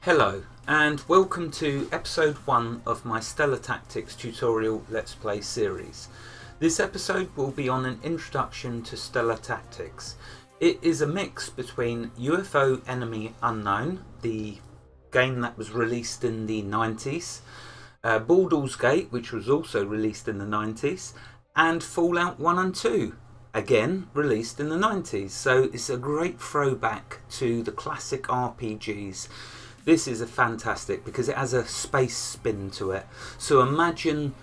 Hello and welcome to episode 1 of my Stellar Tactics tutorial Let's Play series. This episode will be on an introduction to Stellar Tactics. It is a mix between UFO Enemy Unknown, the game that was released in the 90s, Baldur's Gate, which was also released in the 90s, and Fallout 1 and 2, again released in the 90s. So it's a great throwback to the classic RPGs. This is a fantastic because it has a space spin to it. So imagine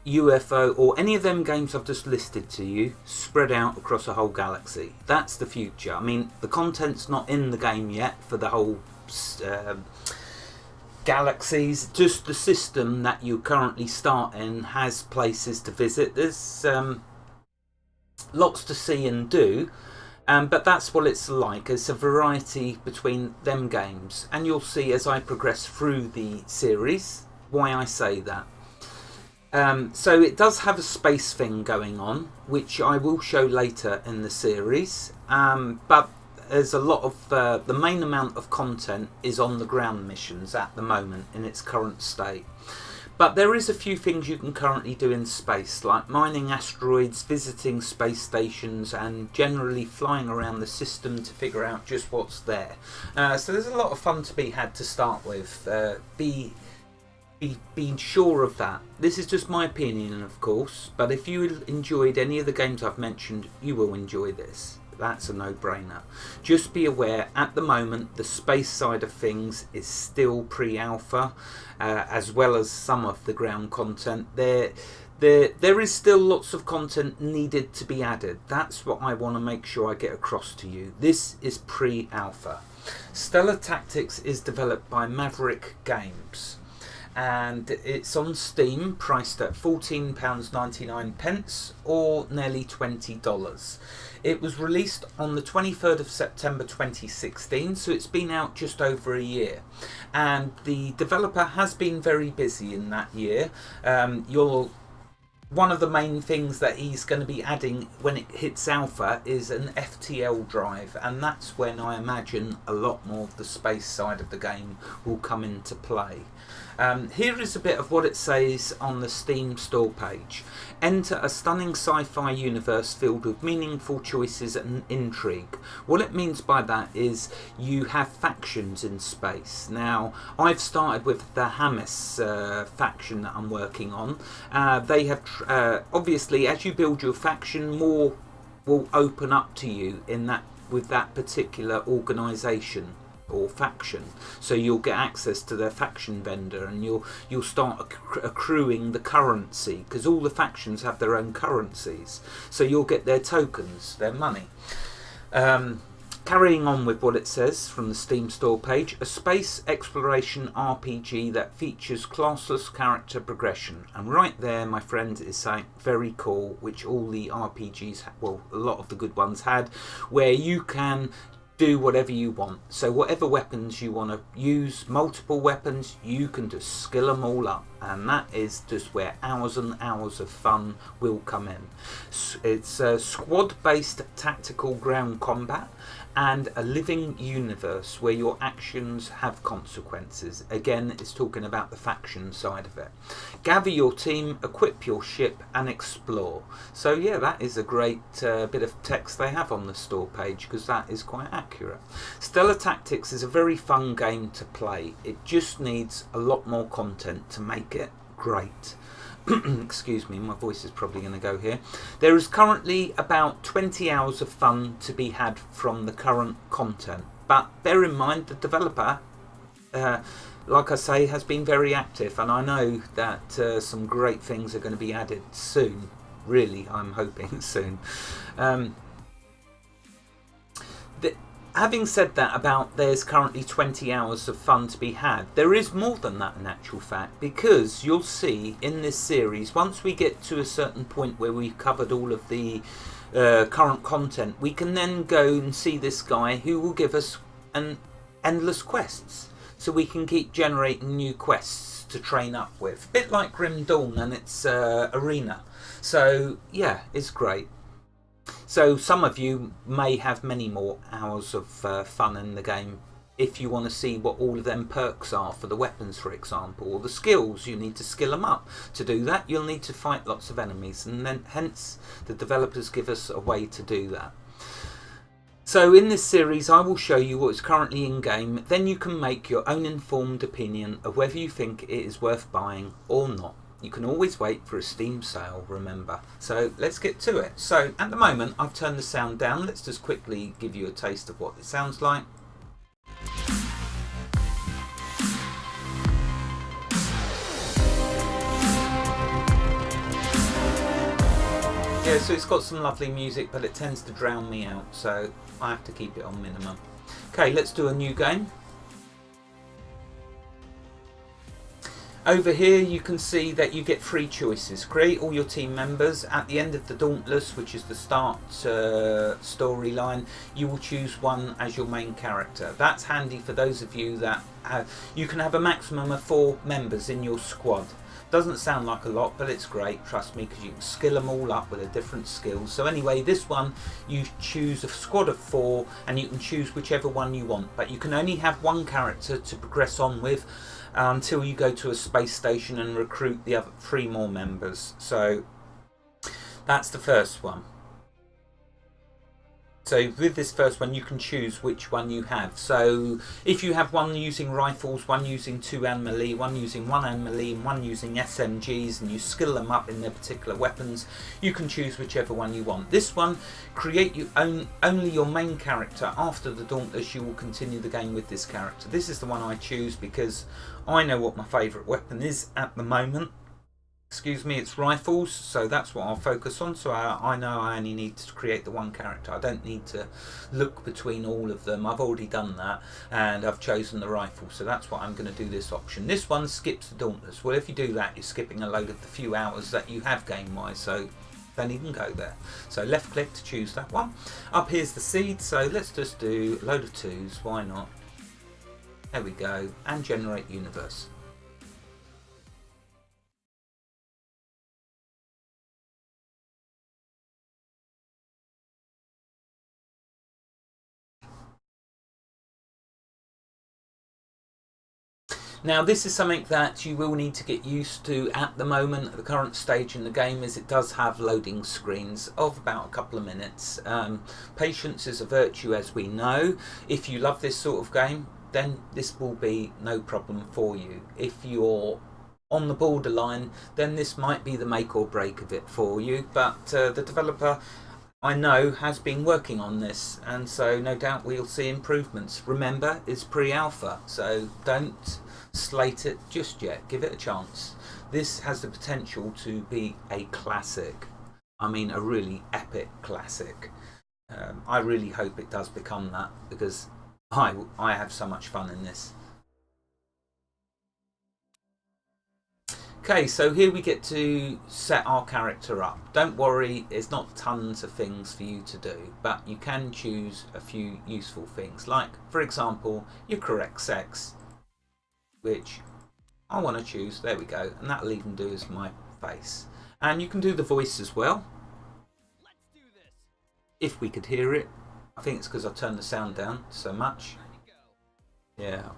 UFO or any of them games I've just listed to you spread out across a whole galaxy. That's the future. I mean, the content's not in the game yet for the whole galaxies. Just the system that you currently start in has places to visit. There's lots to see and do. But that's what it's like. It's a variety between them games, and you'll see as I progress through the series why I say that. So it does have a space thing going on, which I will show later in the series, but there's a lot of the main amount of content is on the ground missions at the moment in its current state. But there is a few things you can currently do in space, like mining asteroids, visiting space stations, and generally flying around the system to figure out just what's there. So there's a lot of fun to be had to start with. Be sure of that. This is just my opinion, of course, but if you enjoyed any of the games I've mentioned, you will enjoy this. That's a no-brainer. Just be aware, at the moment, the space side of things is still pre-alpha, as well as some of the ground content. There is still lots of content needed to be added. That's what I want to make sure I get across to you. This is pre-alpha. Stellar Tactics is developed by Maverick Games, and it's on Steam, priced at £14.99 or nearly $20. It was released on the 23rd of September 2016, so it's been out just over a year. And the developer has been very busy in that year. One of the main things that he's going to be adding when it hits alpha is an FTL drive, and that's when I imagine a lot more of the space side of the game will come into play. Here is a bit of what it says on the Steam store page. Enter a stunning sci-fi universe filled with meaningful choices and intrigue. What it means by that is you have factions in space. Now, I've started with the Hamas faction that I'm working on. They have, obviously, as you build your faction, more will open up to you in that with that particular organisation or faction, so you'll get access to their faction vendor, and you'll start accruing the currency, because all the factions have their own currencies, so you'll get their tokens, their money. Carrying on with what it says from the Steam store page, a space exploration RPG that features classless character progression. And right there, my friend, is saying very cool, which all the RPGs, well, a lot of the good ones had, where you can do whatever you want. So whatever weapons you want to use, multiple weapons, you can just skill them all up, and that is just where hours and hours of fun will come in. It's a squad-based tactical ground combat and a living universe where your actions have consequences. Again, it's talking about the faction side of it. Gather your team, equip your ship, and explore. So yeah, that is a great bit of text they have on the store page, because that is quite accurate. Stellar Tactics is a very fun game to play. It just needs a lot more content to make it great. Excuse me, my voice is probably going to go here. There is currently about 20 hours of fun to be had from the current content, but bear in mind the developer, like I say, has been very active, and I know that some great things are going to be added soon. Really, I'm hoping soon. Having said that about there's currently 20 hours of fun to be had, there is more than that in actual fact, because you'll see in this series, once we get to a certain point where we've covered all of the current content, we can then go and see this guy who will give us endless quests, so we can keep generating new quests to train up with. A bit like Grim Dawn and its arena. So yeah, it's great. So some of you may have many more hours of fun in the game if you want to see what all of them perks are for the weapons, for example, or the skills. You need to skill them up. To do that, you'll need to fight lots of enemies, and then hence the developers give us a way to do that. So in this series I will show you what is currently in game, then you can make your own informed opinion of whether you think it is worth buying or not. You can always wait for a Steam sale, remember. So let's get to it. So at the moment I've turned the sound down. Let's just quickly give you a taste of what it sounds like. Yeah, so it's got some lovely music, but it tends to drown me out, so I have to keep it on minimum. Okay, let's do a new game. Over here you can see that you get 3 choices. Create all your team members. At the end of the Dauntless, which is the start storyline, you will choose one as your main character. That's handy for those of you that you can have a maximum of 4 members in your squad. Doesn't sound like a lot, but it's great, trust me, because you can skill them all up with a different skills. So anyway, this one you choose a squad of 4 and you can choose whichever one you want, but you can only have one character to progress on with until you go to a space station and recruit the other 3 more members. So that's the first one. So with this first one you can choose which one you have. So if you have one using rifles, one using 2-hand melee, one using 1-hand melee and one using SMGs, and you skill them up in their particular weapons, you can choose whichever one you want. This one, create only your main character. After the Dauntless you will continue the game with this character. This is the one I choose because I know what my favourite weapon is at the moment. Excuse me, it's rifles, so that's what I'll focus on. So I know I only need to create the one character. I don't need to look between all of them. I've already done that and I've chosen the rifle, so that's what I'm going to do this option. This one skips the Dauntless. Well, if you do that, you're skipping a load of the few hours that you have game wise, so don't even go there. So left click to choose that one. Up here's the seed, so let's just do a load of 2s, why not? There we go, and generate universe. Now this is something that you will need to get used to at the moment. At the current stage in the game is it does have loading screens of about a couple of minutes. Patience is a virtue, as we know. If you love this sort of game, then this will be no problem for you. If you're on the borderline, then this might be the make or break of it for you. But the developer, I know, has been working on this, and so no doubt we'll see improvements. Remember, it's pre-alpha, so don't slate it just yet. Give it a chance. This has the potential to be a classic. I mean, a really epic classic. I really hope it does become that, because I have so much fun in this. Okay, so here we get to set our character up. Don't worry, there's not tons of things for you to do, but you can choose a few useful things, like, for example, your correct sex, which I want to choose. There we go, and that'll even do as my face. And you can do the voice as well. Let's do this. If we could hear it. I think it's because I turned the sound down so much. Yeah.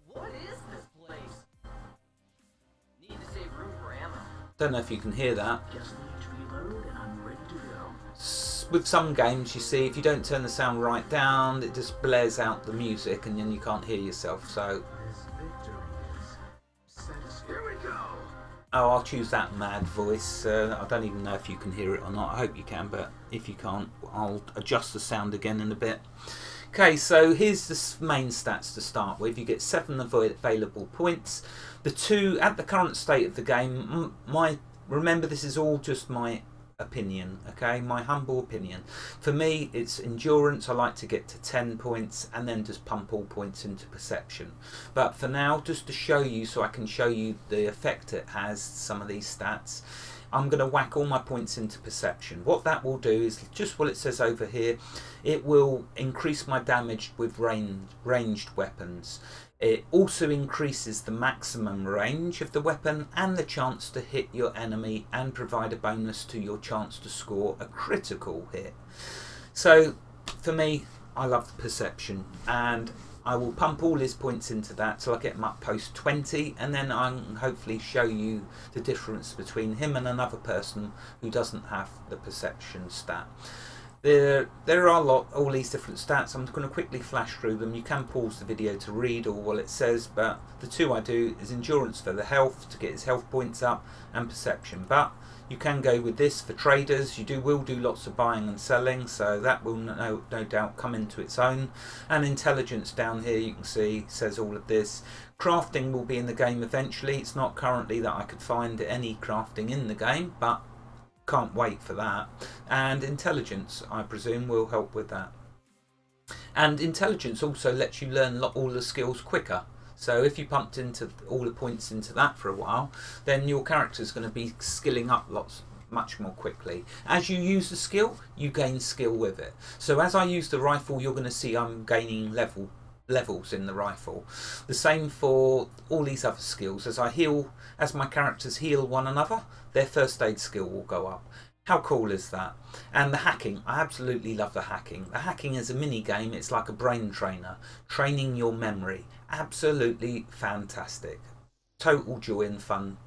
What is this place? Need to save room for ammo. Don't know if you can hear that. Just need to reload and I'm ready to go. With some games, you see, if you don't turn the sound right down, it just blares out the music and then you can't hear yourself. So here we go. Oh, I'll choose that mad voice. I don't even know if you can hear it or not. I hope you can, but if you can't, I'll adjust the sound again in a bit. Okay, so here's the main stats to start with. You get 7 available points. The 2 at the current state of the game. Remember, this is all just my opinion, okay, my humble opinion. For me, it's endurance. I like to get to 10 points and then just pump all points into perception. But for now, just to show you, so I can show you the effect it has, some of these stats, I'm going to whack all my points into perception. What that will do is just what it says over here. It will increase my damage with ranged weapons. It also increases the maximum range of the weapon and the chance to hit your enemy, and provide a bonus to your chance to score a critical hit. So for me, I love perception, and I will pump all his points into that till I get him up post 20, and then I'll hopefully show you the difference between him and another person who doesn't have the perception stat. There are all these different stats. I'm going to quickly flash through them. You can pause the video to read all what it says, but the two I do is endurance for the health, to get his health points up, and perception. But you can go with this for traders. You will do lots of buying and selling, so that will no doubt come into its own. And intelligence down here, you can see, says all of this. Crafting will be in the game eventually. It's not currently that I could find any crafting in the game, but can't wait for that. And intelligence, I presume, will help with that. And intelligence also lets you learn all the skills quicker. So if you pumped into all the points into that for a while, then your character is going to be skilling up much more quickly. As you use the skill, you gain skill with it. So as I use the rifle, you're going to see I'm gaining levels in the rifle. The same for all these other skills. As my characters heal one another, their first aid skill will go up. How cool is that? And the hacking, I absolutely love the hacking. The hacking is a mini game. It's like a brain trainer, training your memory. Absolutely fantastic. Total joy and fun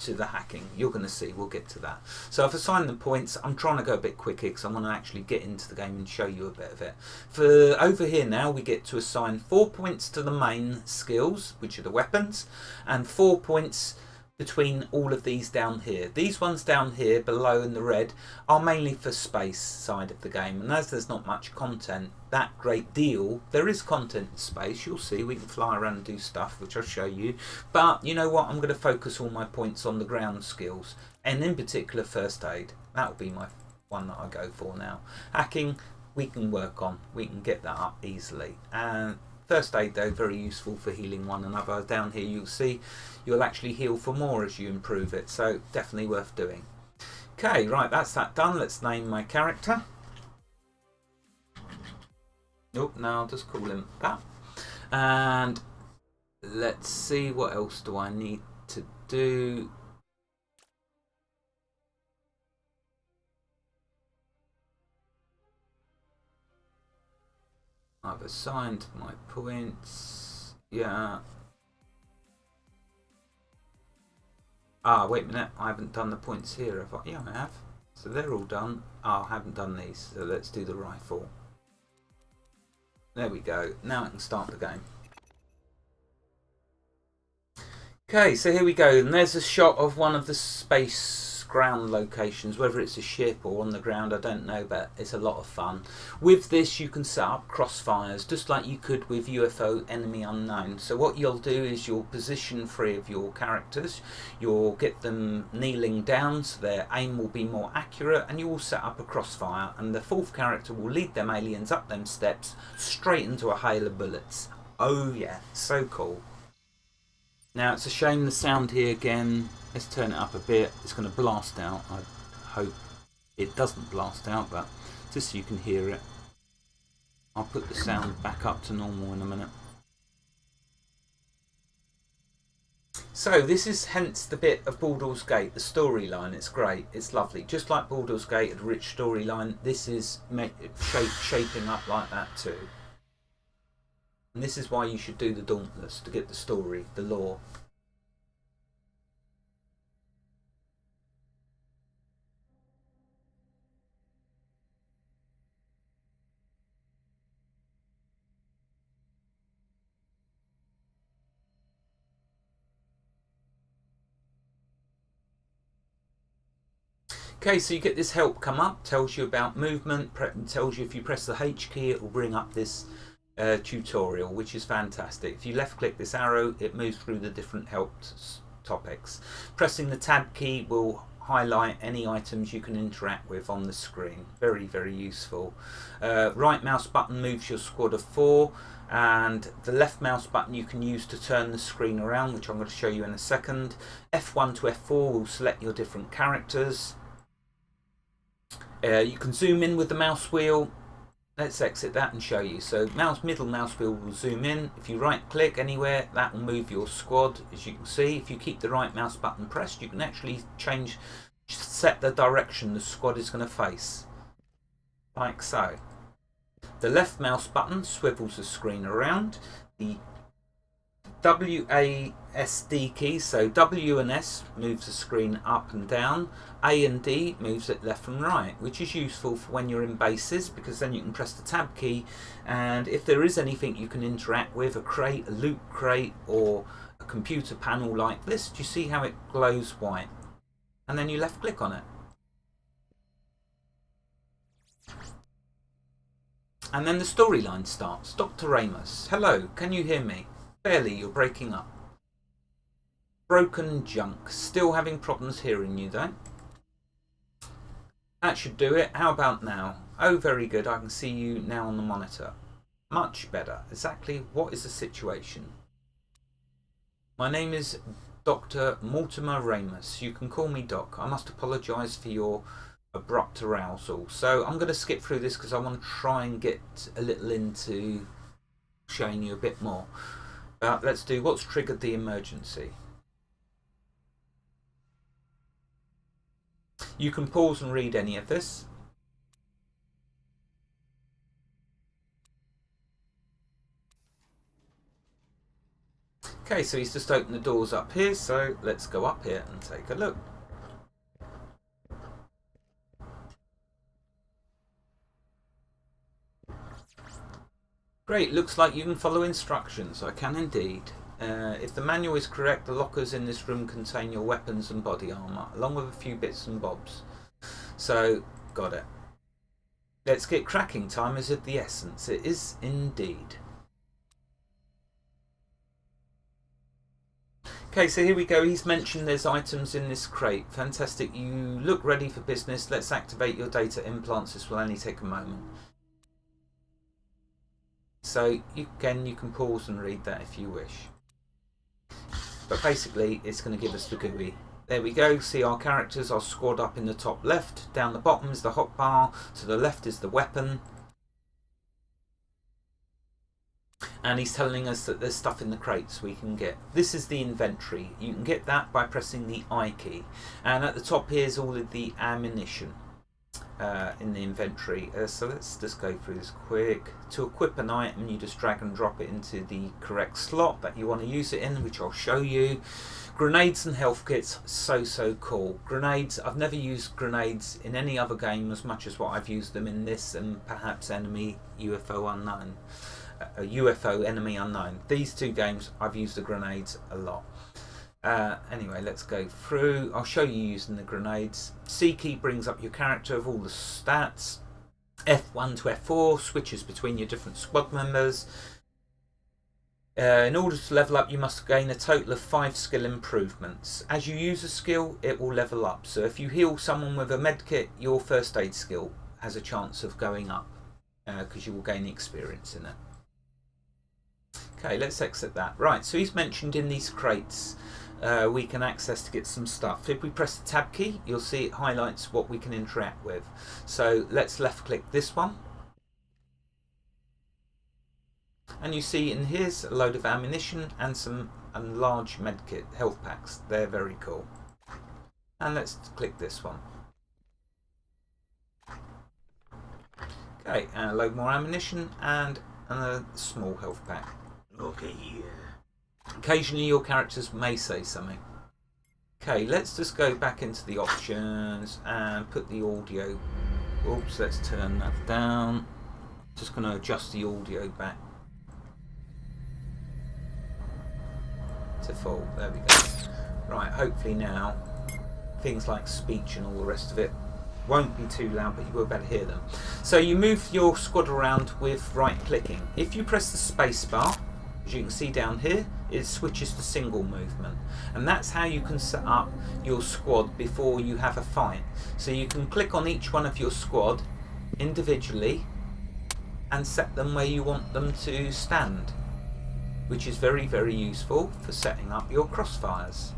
to the hacking. You're going to see, we'll get to that. So I've assigned the points. I'm trying to go a bit quicker because I want to actually get into the game and show you a bit of it. For over here now, we get to assign 4 points to the main skills, which are the weapons, and 4 points between all of these down here. These ones down here below in the red are mainly for space side of the game, and as there's not much content, that great deal, there is content in space. You'll see we can fly around and do stuff, which I'll show you, but you know what, I'm going to focus all my points on the ground skills, and in particular first aid. That'll be my one that I go for now. Hacking we can work on, we can get that up easily. And first aid though, very useful for healing one another. Down here you'll see you'll actually heal for more as you improve it, so definitely worth doing. Okay, right, that's that done. Let's name my character. Oh, no, I'll just call him that. And let's see, what else do I need to do? I've assigned my points. Yeah. Ah, wait a minute. I haven't done the points here, have I? Yeah, I have. So they're all done. Ah, I haven't done these. So let's do the rifle. There we go. Now I can start the game. Okay, so here we go. And there's a shot of one of the space ground locations, whether it's a ship or on the ground, I don't know, but it's a lot of fun. With this you can set up crossfires just like you could with UFO Enemy Unknown. So what you'll do is you'll position 3 of your characters, you'll get them kneeling down so their aim will be more accurate, and you will set up a crossfire, and the 4th character will lead them aliens up them steps straight into a hail of bullets. Oh yeah, so cool. Now it's a shame the sound here again. Let's turn it up a bit. It's going to blast out. I hope it doesn't blast out, but just so you can hear it. I'll put the sound back up to normal in a minute. So this is hence the bit of Baldur's Gate, the storyline. It's great, it's lovely. Just like Baldur's Gate had a rich storyline, this is shaping up like that too. And this is why you should do the Dauntless, to get the story, the lore. Okay, so you get this help come up, tells you about movement, tells you if you press the H key it will bring up this tutorial, which is fantastic. If you left click this arrow, it moves through the different help topics. Pressing the tab key will highlight any items you can interact with on the screen. Very, very useful. Right mouse button moves your squad of 4, and the left mouse button you can use to turn the screen around, which I'm going to show you in a second. F1 to F4 will select your different characters. You can zoom in with the mouse wheel. Let's exit that and show you. So middle mouse wheel will zoom in. If you right click anywhere, that will move your squad, as you can see. If you keep the right mouse button pressed, you can actually set the direction the squad is going to face, like so. The left mouse button swivels the screen around. The WASD key, so W and S moves the screen up and down. A and D moves it left and right, which is useful for when you're in bases, because then you can press the tab key, and if there is anything you can interact with, a crate, a loot crate, or a computer panel like this, do you see how it glows white? And then you left click on it. And then the storyline starts. Dr. Ramos, hello, can you hear me? Barely, you're breaking up. Broken junk. Still having problems hearing you though. That should do it. How about now? Oh, very good. I can see you now on the monitor. Much better. Exactly what is the situation? My name is Dr. Mortimer Ramos. You can call me Doc. I must apologise for your abrupt arousal. So I'm going to skip through this because I want to try and get a little into showing you a bit more. Let's do what's triggered the emergency. You can pause and read any of this. Okay, so he's just opened the doors up here, so let's go up here and take a look. Great, looks like you can follow instructions. I can indeed. If the manual is correct, the lockers in this room contain your weapons and body armour, along with a few bits and bobs. So, got it. Let's get cracking. Time is of the essence. It is indeed. Okay, so here we go. He's mentioned there's items in this crate. Fantastic. You look ready for business. Let's activate your data implants. This will only take a moment. So you can pause and read that if you wish. But basically it's going to give us the GUI. There we go. See our characters are squad up in the top left. Down the bottom is the hotbar. To the left is the weapon. And he's telling us that there's stuff in the crates we can get. This is the inventory. You can get that by pressing the I key. And at the top here is all of the ammunition in the inventory. So let's just go through this quick. To equip an item, you just drag and drop it into the correct slot that you want to use it in, which I'll show you. Grenades and health kits, so cool. Grenades, I've never used grenades in any other game as much as what I've used them in this, and perhaps Enemy UFO Unknown. UFO Enemy Unknown. These two games I've used the grenades a lot. Anyway, let's go through. I'll show you using the grenades. C key brings up your character of all the stats. F1 to F4 switches between your different squad members. In order to level up, you must gain a total of 5 skill improvements. As you use a skill, it will level up. So if you heal someone with a medkit, your first aid skill has a chance of going up because you will gain experience in it. Okay, let's exit that. Right, so he's mentioned in these crates we can access to get some stuff. If we press the tab key, you'll see it highlights what we can interact with. So let's left click this one. And you see in here's a load of ammunition and some large medkit health packs. They're very cool. And let's click this one. Okay, and a load more ammunition and a small health pack. Okay. Occasionally your characters may say something. Okay, let's just go back into the options and put the audio. Oops, let's turn that down. Just going to adjust the audio back to full. There we go. Right, hopefully now things like speech and all the rest of it won't be too loud, but you will better hear them. So you move your squad around with right clicking. If you press the space bar, as you can see down here, it switches to single movement, and that's how you can set up your squad before you have a fight. So you can click on each one of your squad individually and set them where you want them to stand, which is very useful for setting up your crossfires.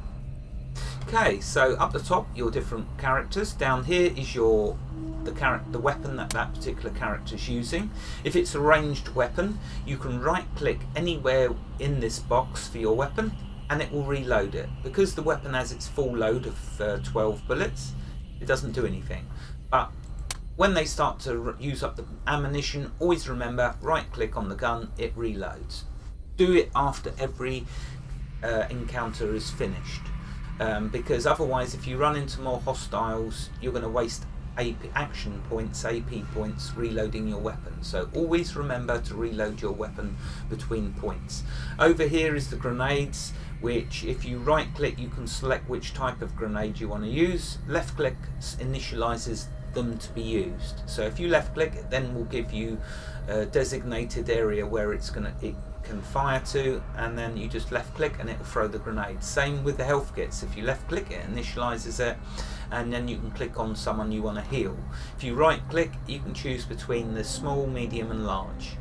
Okay, so up the top, your different characters. Down here is the weapon that particular character is using. If it's a ranged weapon, you can right click anywhere in this box for your weapon and it will reload it. Because the weapon has its full load of 12 bullets, it doesn't do anything. But when they start to use up the ammunition, always remember, right click on the gun, it reloads. Do it after every encounter is finished, because otherwise if you run into more hostiles, you're going to waste action points, AP points, reloading your weapon. So always remember to reload your weapon between points. Over here is the grenades, which if you right click you can select which type of grenade you want to use. Left click initializes them to be used. So if you left click, it then will give you a designated area where it can fire to, and then you just left click and it will throw the grenade. Same with the health kits. If you left click, it initializes it, and then you can click on someone you want to heal. If you right click, you can choose between the small, medium and large.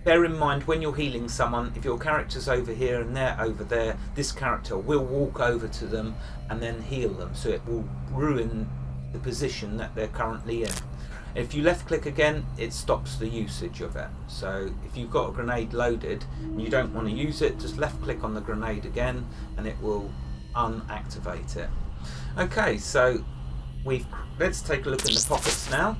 Bear in mind when you're healing someone, if your character's over here and they're over there, this character will walk over to them and then heal them, so it will ruin the position that they're currently in. If you left click again, it stops the usage of it. So if you've got a grenade loaded and you don't want to use it, just left click on the grenade again and it will unactivate it. Okay, so let's take a look in the pockets now.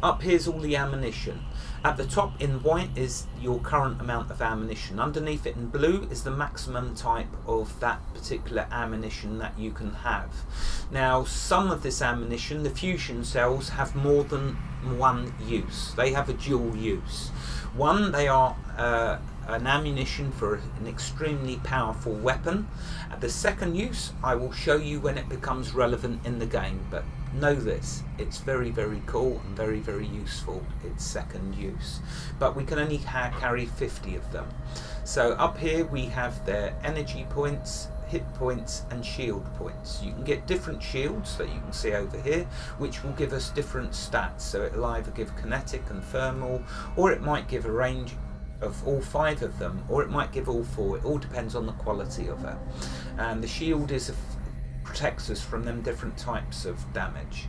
Up here's all the ammunition. At the top in white is your current amount of ammunition. Underneath it in blue is the maximum type of that particular ammunition that you can have. Now, some of this ammunition, the fusion cells, have more than one use. They have a dual use. One, they are an ammunition for an extremely powerful weapon. At the second use, I will show you when it becomes relevant in the game, but know this, it's very, very cool and very, very useful, its second use. But we can only carry 50 of them. So up here we have their energy points, hit points and shield points. You can get different shields that you can see over here, which will give us different stats. So it'll either give kinetic and thermal, or it might give a range of all 5 of them, or it might give all 4. It all depends on the quality of it. And the shield protects us from them different types of damage.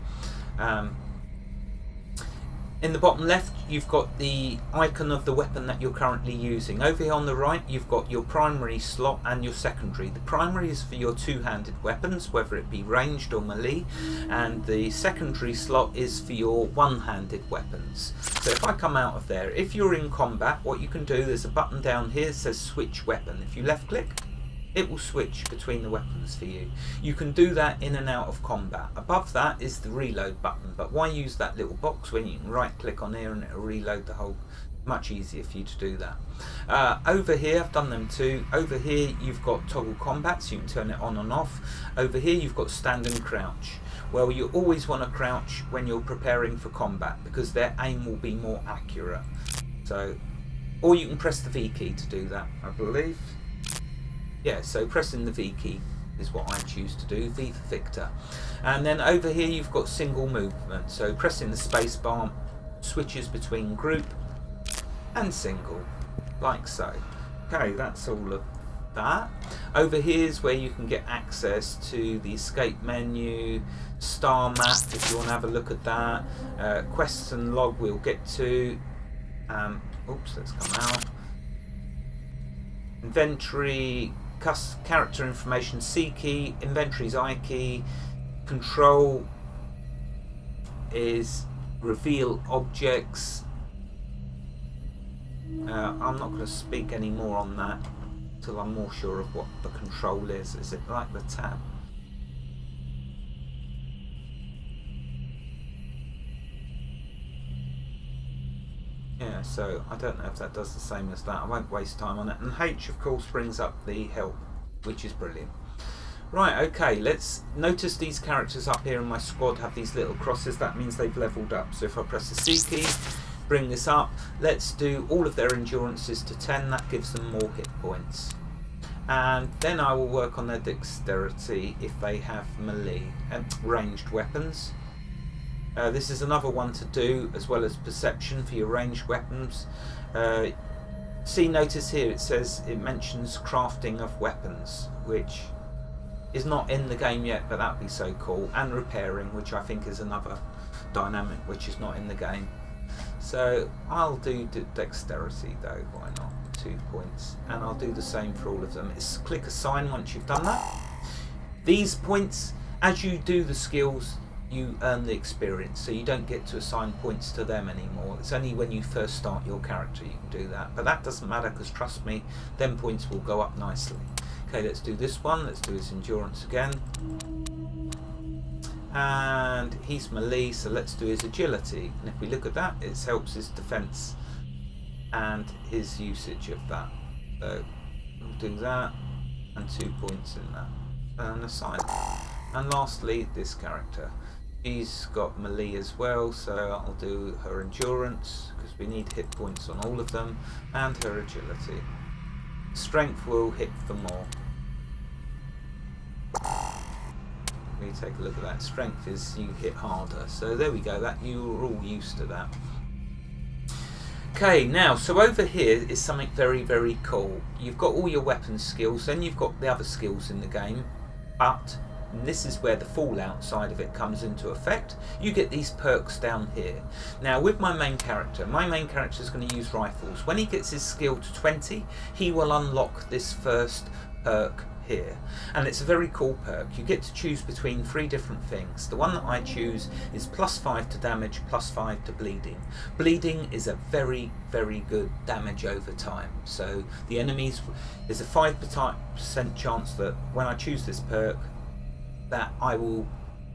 In the bottom left, you've got the icon of the weapon that you're currently using. Over here on the right, you've got your primary slot and your secondary. The primary is for your two-handed weapons, whether it be ranged or melee, and the secondary slot is for your one-handed weapons. So if I come out of there, if you're in combat, what you can do, there's a button down here that says switch weapon. If you left click, it will switch between the weapons for you. You can do that in and out of combat. Above that is the reload button, but why use that little box when you can right click on here and it will reload the whole? Much easier for you to do that. Over here, I've done them too. Over here you've got toggle combat, so you can turn it on and off. Over here you've got stand and crouch. Well, you always want to crouch when you're preparing for combat because their aim will be more accurate. So, or you can press the V key to do that, I believe. Yeah, so pressing the V key is what I choose to do, V for Victor. And then over here you've got single movement, so pressing the space bar switches between group and single, like so. Okay, that's all of that. Over here is where you can get access to the escape menu, star map if you want to have a look at that, quests and log we'll get to. Oops, let's come out. Inventory, character information C key, inventory's I key, control is reveal objects. I'm not going to speak any more on that until I'm more sure of what the control is. Is it like the tab? Yeah, so I don't know if that does the same as that. I won't waste time on it. And H, of course, brings up the help, which is brilliant. Right, okay, let's notice these characters up here in my squad have these little crosses. That means they've leveled up. So if I press the C key, bring this up, let's do all of their endurances to 10. That gives them more hit points. And then I will work on their dexterity if they have melee and ranged weapons. This is another one to do, as well as perception for your ranged weapons. Notice here it mentions crafting of weapons, which is not in the game yet, but that'd be so cool. And repairing, which I think is another dynamic which is not in the game. So I'll do dexterity though, why not? 2 points, and I'll do the same for all of them. It's click assign once you've done that. These points, as you do the skills, you earn the experience, so you don't get to assign points to them anymore. It's only when you first start your character you can do that, but that doesn't matter, because trust me, them points will go up nicely. Okay, let's do this one. Let's do his endurance again, and he's melee, so let's do his agility. And if we look at that, it helps his defense and his usage of that. So we'll do that, and 2 points in that, and assign. And lastly, this character, she's got melee as well, so I'll do her endurance, because we need hit points on all of them, and her agility. Strength will hit for more. We take a look at that. Strength is you hit harder, so there we go. That you're all used to that. Okay, now, so over here is something very, very cool. You've got all your weapon skills, then you've got the other skills in the game, but and this is where the Fallout side of it comes into effect. You get these perks down here. Now with my main character is going to use rifles. When he gets his skill to 20, he will unlock this first perk here, and it's a very cool perk. You get to choose between 3 different things. The one that I choose is +5 to damage, +5 to bleeding. Bleeding is a very, very good damage over time, so the enemies, there's a 5% chance that when I choose this perk, that I will,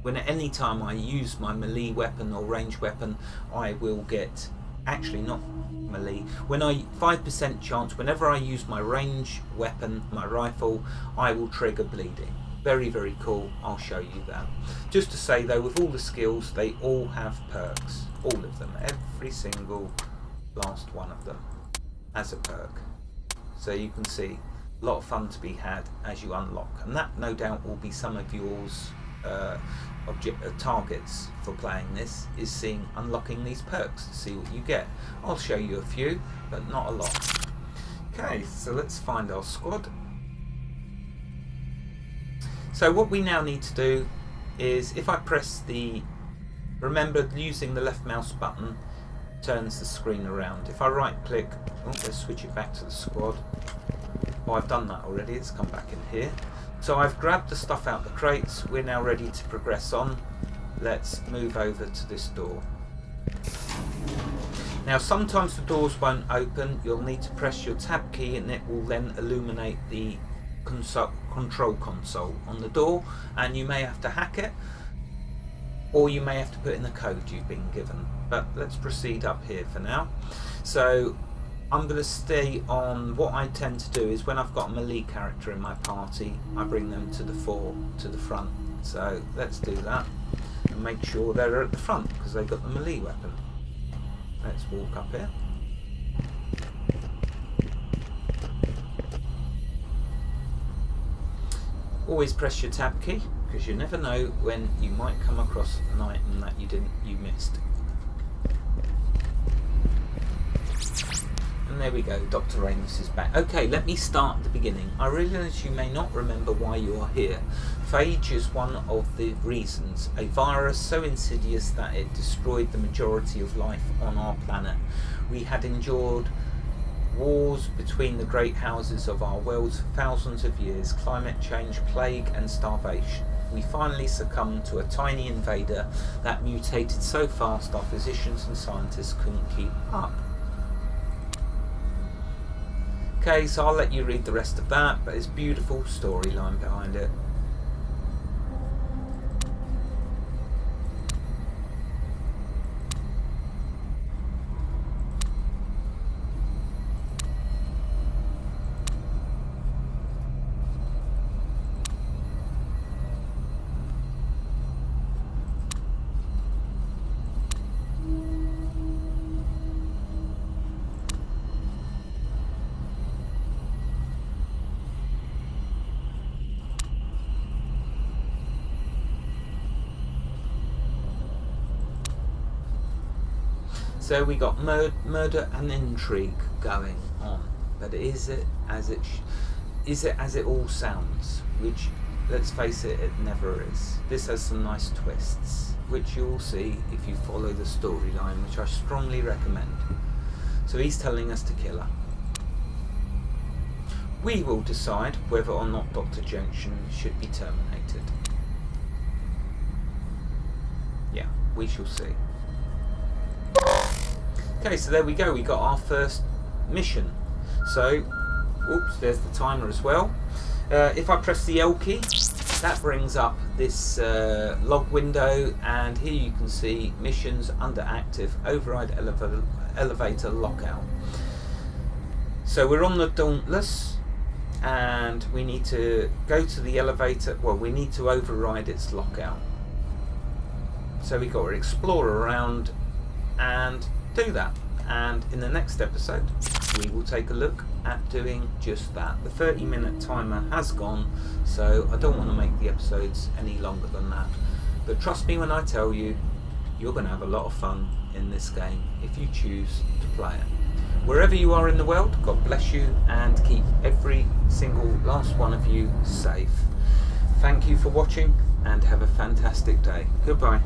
when at any time I use my melee weapon or range weapon, I will get, actually not melee, 5% chance whenever I use my range weapon, my rifle, I will trigger bleeding. Very, very cool. I'll show you that. Just to say though, with all the skills, they all have perks, all of them, every single last one of them as a perk. So you can see a lot of fun to be had as you unlock, and that no doubt will be some of yours targets for playing this, is unlocking these perks to see what you get. I'll show you a few, but not a lot. Okay, so let's find our squad. So what we now need to do is, if I press remember using the left mouse button turns the screen around. If I right click, let's switch it back to the squad. Oh, I've done that already, it's come back in here. So I've grabbed the stuff out the crates, we're now ready to progress on. Let's move over to this door. Now sometimes the doors won't open, you'll need to press your tab key and it will then illuminate the control console on the door, and you may have to hack it, or you may have to put in the code you've been given. But let's proceed up here for now. So I'm going to stay on, what I tend to do is when I've got a melee character in my party, I bring them to the front. So let's do that and make sure they're at the front because they've got the melee weapon. Let's walk up here. Always press your tab key, because you never know when you might come across an item that you missed. And there we go, Dr. Ramos is back. Okay, let me start at the beginning. I realise you may not remember why you are here. Phage is one of the reasons. A virus so insidious that it destroyed the majority of life on our planet. We had endured wars between the great houses of our world for thousands of years, climate change, plague and starvation. We finally succumbed to a tiny invader that mutated so fast our physicians and scientists couldn't keep up. Okay, so I'll let you read the rest of that, but it's a beautiful storyline behind it. So we got murder and intrigue going on, but is it as it all sounds? Which, let's face it, it never is. This has some nice twists, which you'll see if you follow the storyline, which I strongly recommend. So he's telling us to kill her. We will decide whether or not Dr. Junction should be terminated. we shall see. Okay, so there we go. We got our first mission. So, oops, there's the timer as well. If I press the L key, that brings up this log window, and here you can see missions under active, override elevator lockout. So we're on the Dauntless, and we need to go to the elevator. Well, we need to override its lockout. So we got to explore around and do that. And in the next episode, we will take a look at doing just that. The 30-minute timer has gone, so I don't want to make the episodes any longer than that. But trust me when I tell you, you're going to have a lot of fun in this game if you choose to play it. Wherever you are in the world, God bless you and keep every single last one of you safe. Thank you for watching and have a fantastic day. Goodbye.